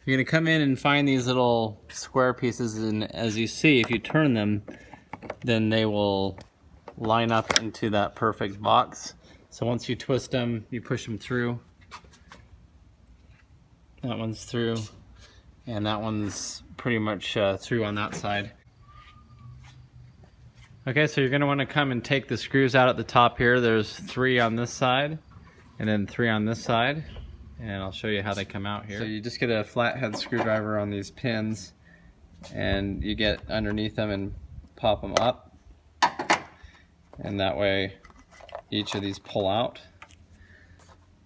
You're going to come in and find these little square pieces, and as you see, if you turn them, then they will line up into that perfect box. So once you twist them, you push them through. That one's through, and that one's pretty much through on that side. Okay, so you're going to want to come and take the screws out at the top here. There's 3 on this side, and then 3 on this side. And I'll show you how they come out here. So you just get a flathead screwdriver on these pins, and you get underneath them and pop them up. And that way each of these pull out.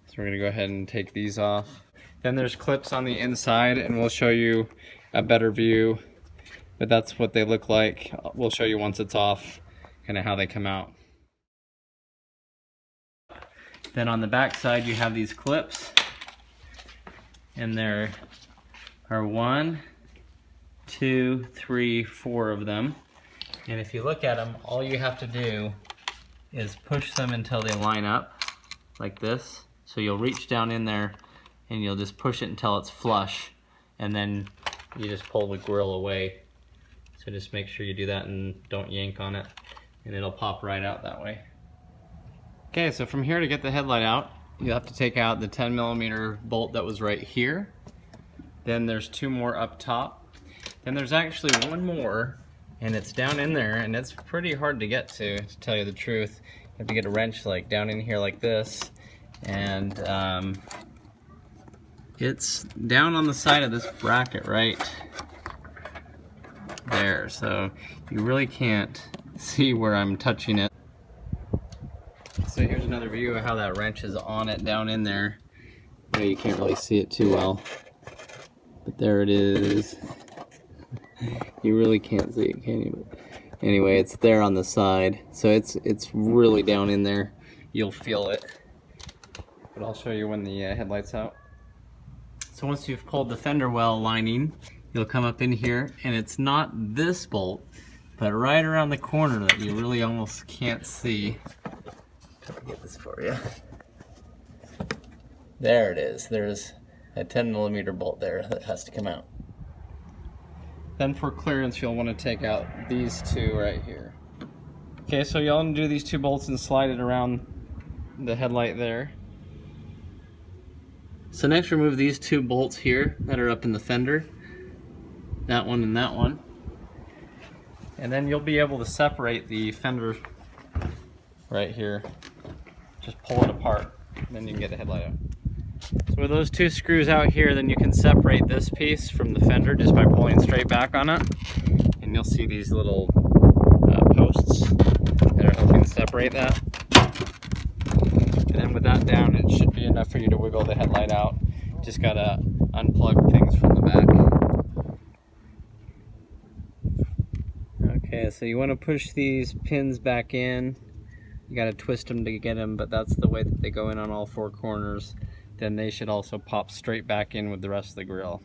So we're going to go ahead and take these off. Then there's clips on the inside, and we'll show you a better view, but that's what they look like. We'll show you once it's off, kind of how they come out. Then on the back side you have these clips, and there are 1, 2, 3, 4 of them. And if you look at them, all you have to do is push them until they line up like this. So you'll reach down in there and you'll just push it until it's flush, and then you just pull the grill away. So just make sure you do that and don't yank on it, and it'll pop right out that way. Okay, so from here, to get the headlight out, you have to take out the 10mm bolt that was right here. Then there's 2 more up top. Then there's actually 1 more, and it's down in there, and it's pretty hard to get to tell you the truth. You have to get a wrench like down in here like this, and it's down on the side of this bracket right there, so you really can't see where I'm touching it. So here's another view of how that wrench is on it down in there. Yeah, you can't really see it too well, but there it is. You really can't see it, can you? Anyway, it's there on the side, so it's really down in there. You'll feel it, but I'll show you when the headlight's out. So once you've pulled the fender well lining, you'll come up in here, and it's not this bolt, but right around the corner that you really almost can't see. Let me get this for you. There it is. There's a 10mm bolt there that has to come out. Then for clearance, you'll want to take out these 2 right here. Okay, so you'll undo these 2 bolts and slide it around the headlight there. So next, remove these 2 bolts here that are up in the fender. That one and that one. And then you'll be able to separate the fender right here. Just pull it apart, and then you can get the headlight out. So with those 2 screws out here, then you can separate this piece from the fender just by pulling straight back on it. And you'll see these little posts that are helping separate that. And then with that down, it should be enough for you to wiggle the headlight out. Just gotta unplug things from the back. Okay, so you want to push these pins back in. You got to twist them to get them, but that's the way that they go in on all 4 corners. Then they should also pop straight back in with the rest of the grill.